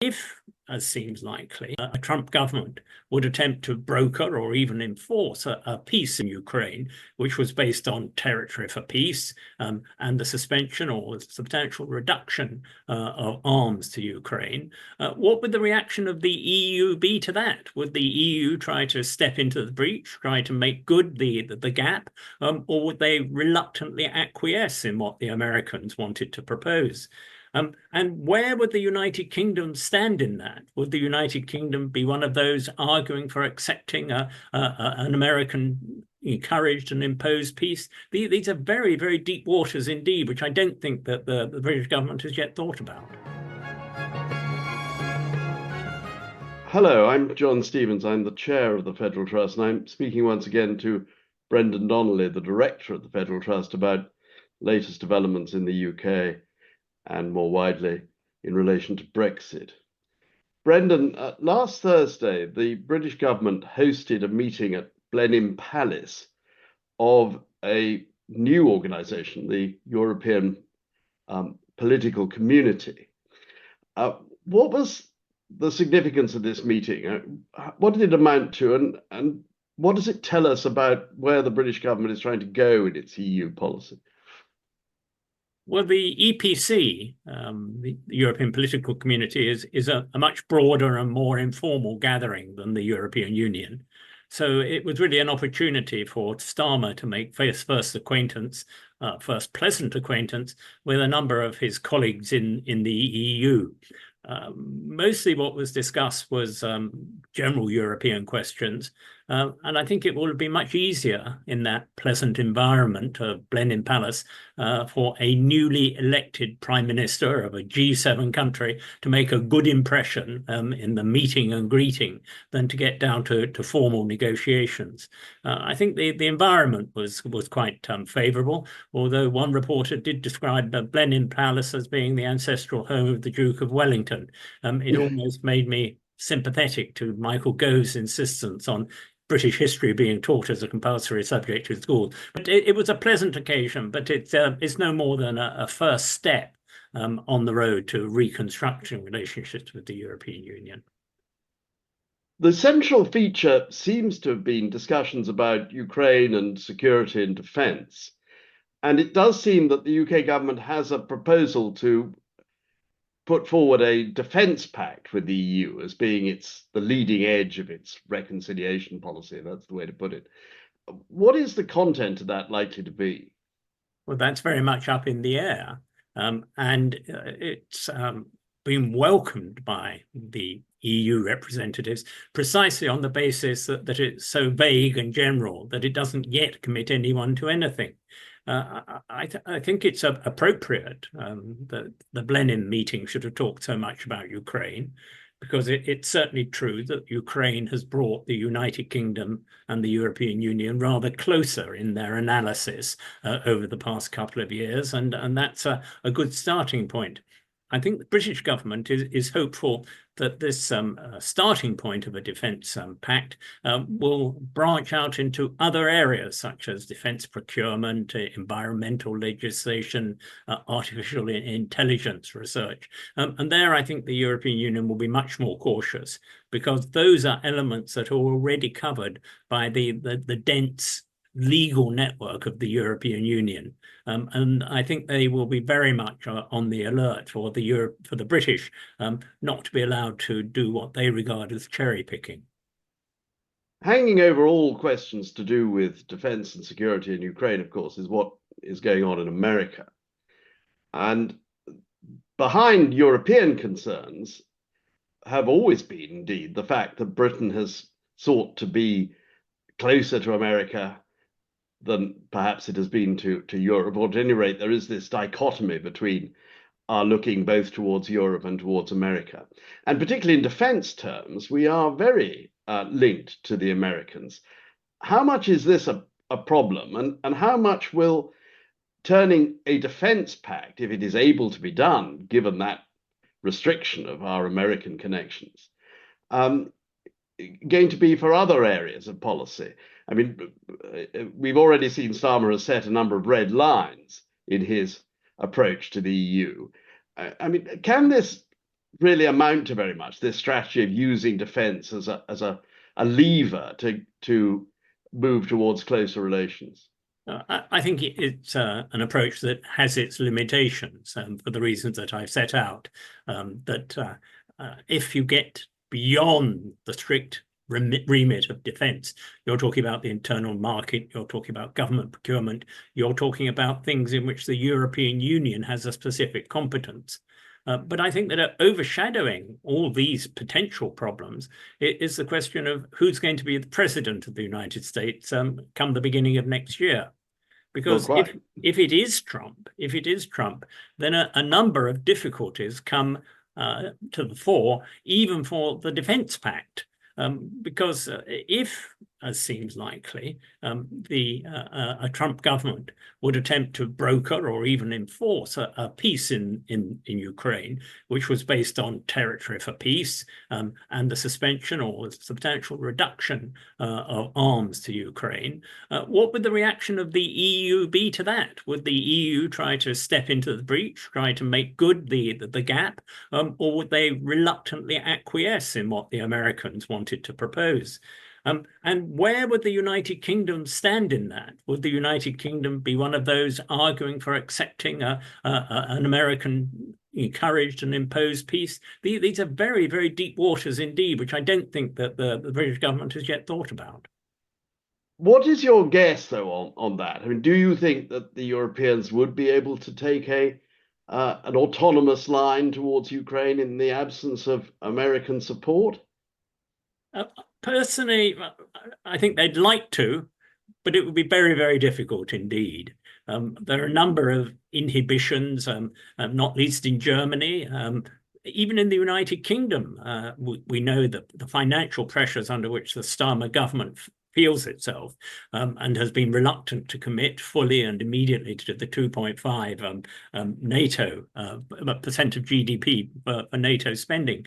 If, as seems likely, a Trump government would attempt to broker or even enforce a peace in Ukraine, which was based on territory for peace and the suspension or substantial reduction of arms to Ukraine, what would the reaction of the EU be to that? Would the EU try to step into the breach, try to make good the gap, or would they reluctantly acquiesce in what the Americans wanted to propose? And where would the United Kingdom stand in that? Would the United Kingdom be one of those arguing for accepting an American encouraged and imposed peace? These are very, very deep waters indeed, which I don't think that the British government has yet thought about. Hello, I'm John Stevens. I'm the chair of the Federal Trust, and I'm speaking once again to Brendan Donnelly, the director of the Federal Trust, about latest developments in the UK and more widely in relation to Brexit. Brendan, last Thursday, the British government hosted a meeting at Blenheim Palace of a new organisation, the European Political Community. What was the significance of this meeting? What did it amount to, and what does it tell us about where the British government is trying to go in its EU policy? Well, the EPC, the European Political Community, is a much broader and more informal gathering than the European Union. So it was really an opportunity for Starmer to make first acquaintance, first pleasant acquaintance with a number of his colleagues in the EU. Mostly what was discussed was general European questions. And I think it will be much easier in that pleasant environment of Blenheim Palace for a newly elected prime minister of a G7 country to make a good impression in the meeting and greeting than to get down to formal negotiations. I think the environment was quite favourable, although one reporter did describe Blenheim Palace as being the ancestral home of the Duke of Wellington. It almost made me sympathetic to Michael Gove's insistence on British history being taught as a compulsory subject in school. But it was a pleasant occasion, but it's no more than a first step on the road to reconstructing relationships with the European Union. The central feature seems to have been discussions about Ukraine and security and defence. And it does seem that the UK government has a proposal to put forward a defence pact with the EU as being the leading edge of its reconciliation policy. That's the way to put it. What is the content of that likely to be? Well, that's very much up in the air. And it's been welcomed by the EU representatives precisely on the basis that it's so vague and general that it doesn't yet commit anyone to anything. I think it's appropriate that the Blenheim meeting should have talked so much about Ukraine, because it's certainly true that Ukraine has brought the United Kingdom and the European Union rather closer in their analysis over the past couple of years, and that's a good starting point. I think the British government is hopeful that this starting point of a defence pact will branch out into other areas such as defence procurement, environmental legislation, artificial intelligence research. And there I think the European Union will be much more cautious, because those are elements that are already covered by the dense legal network of the European Union. And I think they will be very much on the alert for the British not to be allowed to do what they regard as cherry picking. Hanging over all questions to do with defence and security in Ukraine, of course, is what is going on in America. And behind European concerns have always been, indeed, the fact that Britain has sought to be closer to America than perhaps it has been to Europe, or at any rate, there is this dichotomy between our looking both towards Europe and towards America. And particularly in defence terms, we are very linked to the Americans. How much is this a problem, and how much will turning a defence pact, if it is able to be done, given that restriction of our American connections, going to be for other areas of policy? I mean, we've already seen Starmer has set a number of red lines in his approach to the EU. I mean, can this really amount to very much, this strategy of using defense as a lever to move towards closer relations? I think it's an approach that has its limitations for the reasons that I've set out. That if you get beyond the strict remit of defense, you're talking about the internal market, you're talking about government procurement, you're talking about things in which the European Union has a specific competence. But I think that overshadowing all these potential problems is the question of who's going to be the president of the United States come the beginning of next year. Well, Because quite. if it is Trump, then a number of difficulties come to the fore, even for the Defense Pact. Because if, as seems likely, a Trump government would attempt to broker or even enforce a peace in Ukraine, which was based on territory for peace and the suspension or substantial reduction of arms to Ukraine, what would the reaction of the EU be to that? Would the EU try to step into the breach, try to make good the gap, or would they reluctantly acquiesce in what the Americans wanted to propose? And where would the United Kingdom stand in that? Would the United Kingdom be one of those arguing for accepting an American encouraged and imposed peace? These are very, very deep waters indeed, which I don't think that the British government has yet thought about. What is your guess, though, on that? I mean, do you think that the Europeans would be able to take an autonomous line towards Ukraine in the absence of American support? Personally, I think they'd like to, but it would be very, very difficult indeed. There are a number of inhibitions, not least in Germany. Even in the United Kingdom, we know that the financial pressures under which the Starmer government feels itself and has been reluctant to commit fully and immediately to the 2.5 NATO percent of GDP for NATO spending.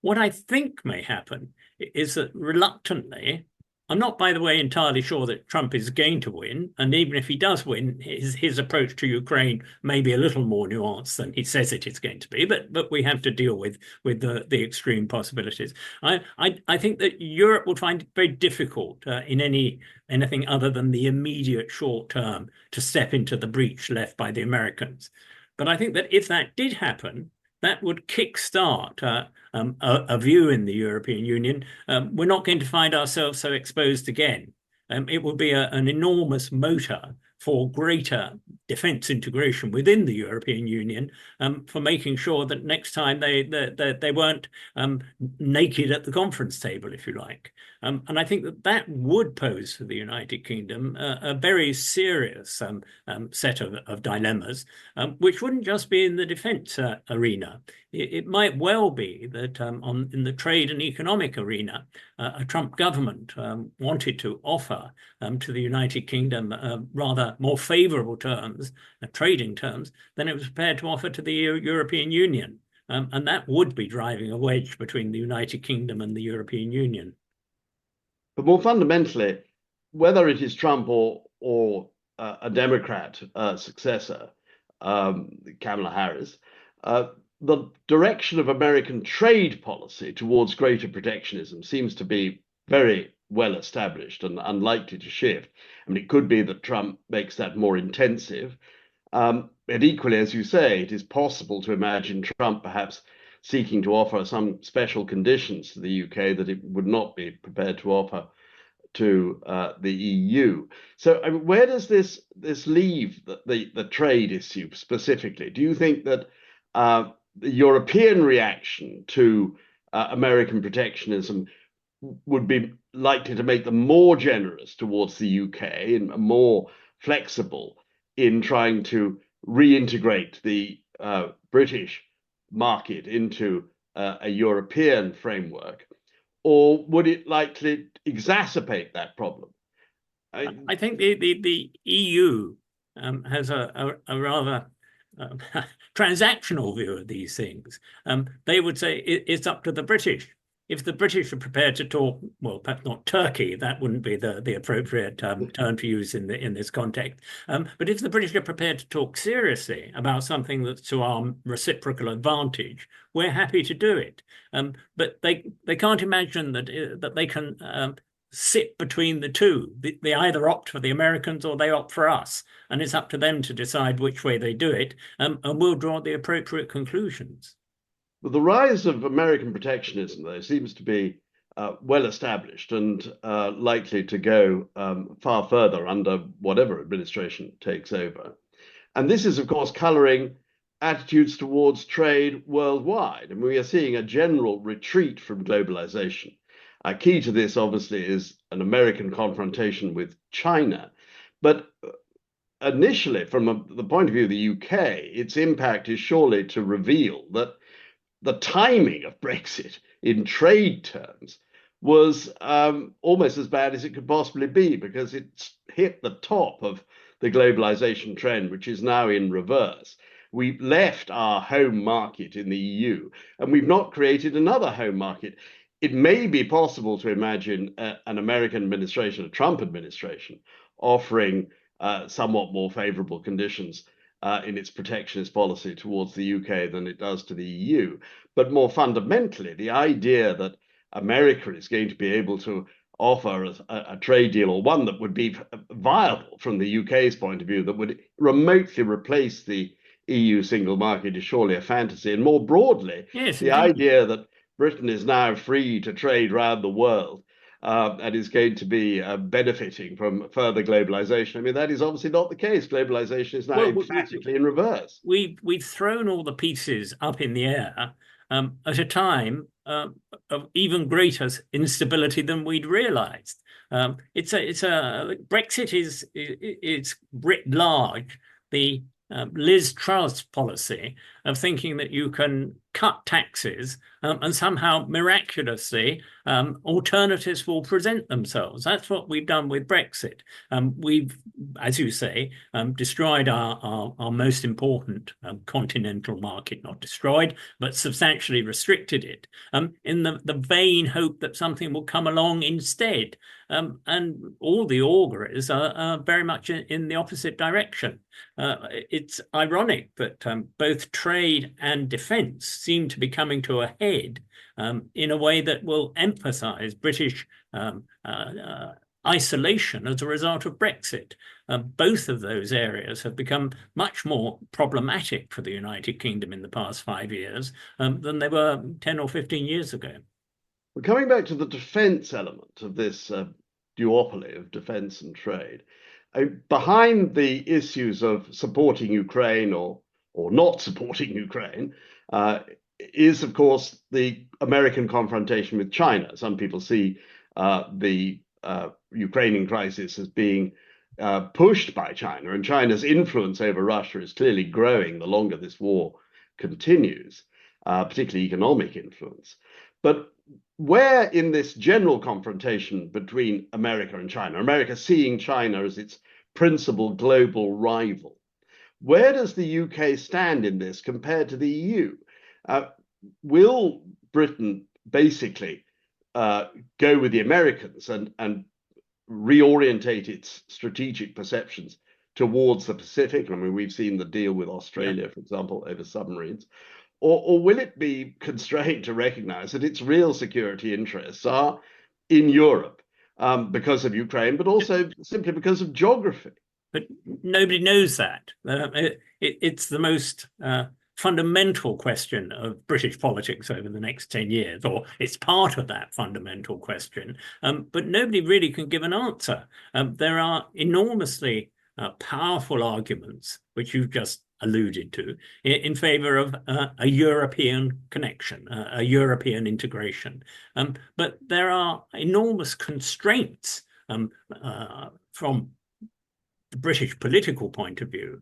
What I think may happen is that reluctantly, I'm not, by the way, entirely sure that Trump is going to win. And even if he does win, his approach to Ukraine may be a little more nuanced than he says it is going to be. But we have to deal with the extreme possibilities. I think that Europe will find it very difficult in anything other than the immediate short term to step into the breach left by the Americans. But I think that if that did happen, that would kickstart a view in the European Union. We're not going to find ourselves so exposed again. It would be an enormous motor for greater defence integration within the European Union, for making sure that next time they weren't naked at the conference table, if you like. And I think that would pose for the United Kingdom a very serious set of dilemmas, which wouldn't just be in the defence arena. It might well be that in the trade and economic arena, a Trump government wanted to offer to the United Kingdom rather more favourable terms, trading terms, than it was prepared to offer to the European Union. And that would be driving a wedge between the United Kingdom and the European Union. But more fundamentally, whether it is Trump or a Democrat successor, Kamala Harris, the direction of American trade policy towards greater protectionism seems to be very well established and unlikely to shift. I mean, it could be that Trump makes that more intensive. But equally, as you say, it is possible to imagine Trump perhaps seeking to offer some special conditions to the UK that it would not be prepared to offer to the EU. So, I mean, where does this leave the trade issue specifically? Do you think that the European reaction to American protectionism would be likely to make them more generous towards the UK and more flexible in trying to reintegrate the British market into a European framework? Or would it likely exacerbate that problem? I think the EU has a rather transactional view of these things. They would say it's up to the British if the British are prepared to talk, well, perhaps not Turkey, that wouldn't be the appropriate term to use in this context. But if the British are prepared to talk seriously about something that's to our reciprocal advantage, we're happy to do it. But they can't imagine that they can sit between the two. They either opt for the Americans or they opt for us, and it's up to them to decide which way they do it, and we'll draw the appropriate conclusions. But the rise of American protectionism, though, seems to be well established and likely to go far further under whatever administration takes over. And this is, of course, colouring attitudes towards trade worldwide. And we are seeing a general retreat from globalization. Key to this, obviously, is an American confrontation with China. But initially, from the point of view of the UK, its impact is surely to reveal that the timing of Brexit in trade terms was almost as bad as it could possibly be, because it's hit the top of the globalization trend, which is now in reverse. We've left our home market in the EU, and we've not created another home market. It may be possible to imagine an American administration, a Trump administration, offering somewhat more favorable conditions in its protectionist policy towards the UK than it does to the EU. But more fundamentally, the idea that America is going to be able to offer a trade deal, or one that would be viable from the UK's point of view, that would remotely replace the EU single market, is surely a fantasy. And more broadly, yes, the idea that Britain is now free to trade around the world and is going to be benefiting from further globalization. I mean, that is obviously not the case. Globalization is now emphatically in reverse. We've thrown all the pieces up in the air at a time of even greater instability than we'd realized. Brexit is writ large the Liz Truss policy of thinking that you can cut taxes and somehow miraculously alternatives will present themselves. That's what we've done with Brexit. We've, as you say, destroyed our most important continental market, not destroyed, but substantially restricted it in the vain hope that something will come along instead. And all the auguries are very much in the opposite direction. It's ironic that both trade and defence seem to be coming to a head in a way that will emphasise British isolation as a result of Brexit. Both of those areas have become much more problematic for the United Kingdom in the past 5 years than they were 10 or 15 years ago. Well, coming back to the defence element of this duopoly of defence and trade, behind the issues of supporting Ukraine or not supporting Ukraine is, of course, the American confrontation with China. Some people see the Ukrainian crisis as being pushed by China, and China's influence over Russia is clearly growing the longer this war continues, particularly economic influence. But where in this general confrontation between America and China, America seeing China as its principal global rival, where does the UK stand in this compared to the EU? Will Britain basically go with the Americans and reorientate its strategic perceptions towards the Pacific? I mean, we've seen the deal with Australia, for example, over submarines. Or will it be constrained to recognize that its real security interests are in Europe because of Ukraine, but also simply because of geography? But nobody knows that. It's the most fundamental question of British politics over the next 10 years, or it's part of that fundamental question. But nobody really can give an answer. There are enormously powerful arguments, which you've just alluded to, in favor of a European connection, a European integration. But there are enormous constraints from the British political point of view,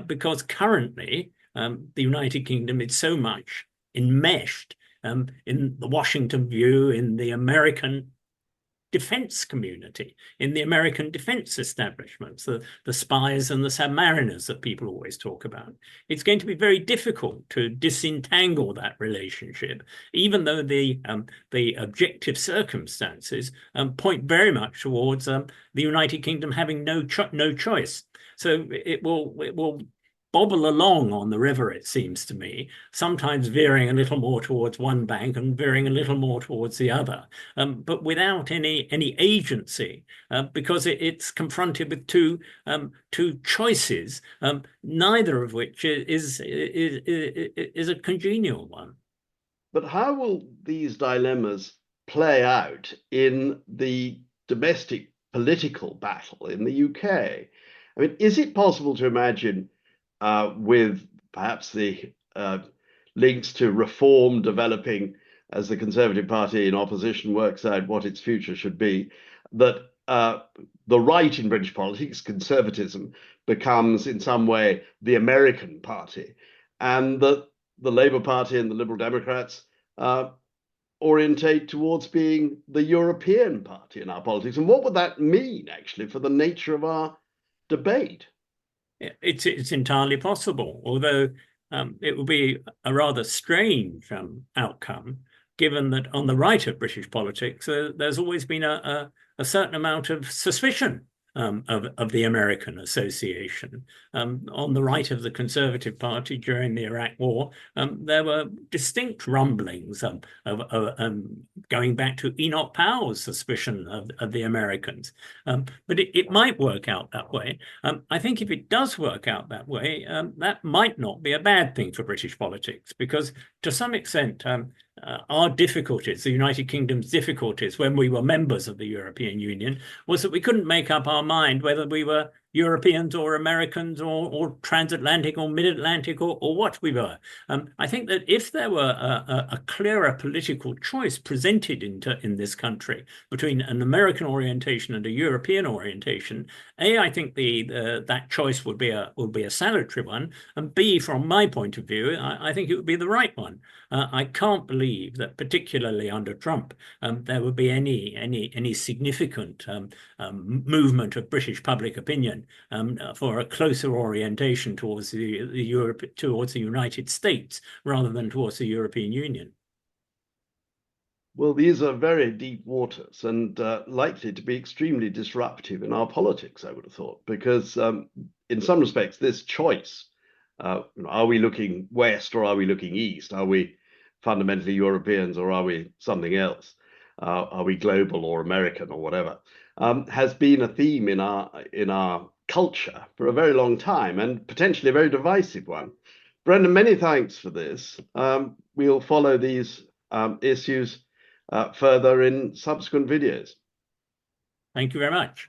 because currently the United Kingdom is so much enmeshed in the Washington view, in the American defense community, in the American defense establishments, the spies and the submariners that people always talk about. It's going to be very difficult to disentangle that relationship, even though the objective circumstances point very much towards the United Kingdom having no choice. So it will bobble along on the river, it seems to me, sometimes veering a little more towards one bank and veering a little more towards the other, but without any agency, because it's confronted with two choices, neither of which is a congenial one. But how will these dilemmas play out in the domestic political battle in the UK? I mean, is it possible to imagine, with perhaps the links to reform developing as the Conservative Party in opposition works out what its future should be, that the right in British politics, conservatism, becomes in some way the American party, and that the Labour Party and the Liberal Democrats orientate towards being the European party in our politics? And what would that mean, actually, for the nature of our debate? It's entirely possible, although it will be a rather strange outcome, given that on the right of British politics, there's always been a certain amount of suspicion of the American association. On the right of the Conservative Party during the Iraq War, there were distinct rumblings of going back to Enoch Powell's suspicion of the Americans. But it might work out that way. I think if it does work out that way, that might not be a bad thing for British politics, because to some extent, our difficulties, the United Kingdom's difficulties when we were members of the European Union, was that we couldn't make up our mind whether we were Europeans or Americans or transatlantic or mid-Atlantic or what we were. I think that if there were a clearer political choice presented in this country between an American orientation and a European orientation, I think that choice would be a salutary one, and B, from my point of view, I think it would be the right one. I can't believe that, particularly under Trump, there would be any significant movement of British public opinion for a closer orientation towards towards the United States rather than towards the European Union. Well, these are very deep waters and likely to be extremely disruptive in our politics, I would have thought, because in some respects, this choice, are we looking west or are we looking east? Are we fundamentally Europeans or are we something else? Are we global or American or whatever? Has been a theme in our culture for a very long time, and potentially a very divisive one. Brendan, many thanks for this. We'll follow these issues further in subsequent videos. Thank you very much.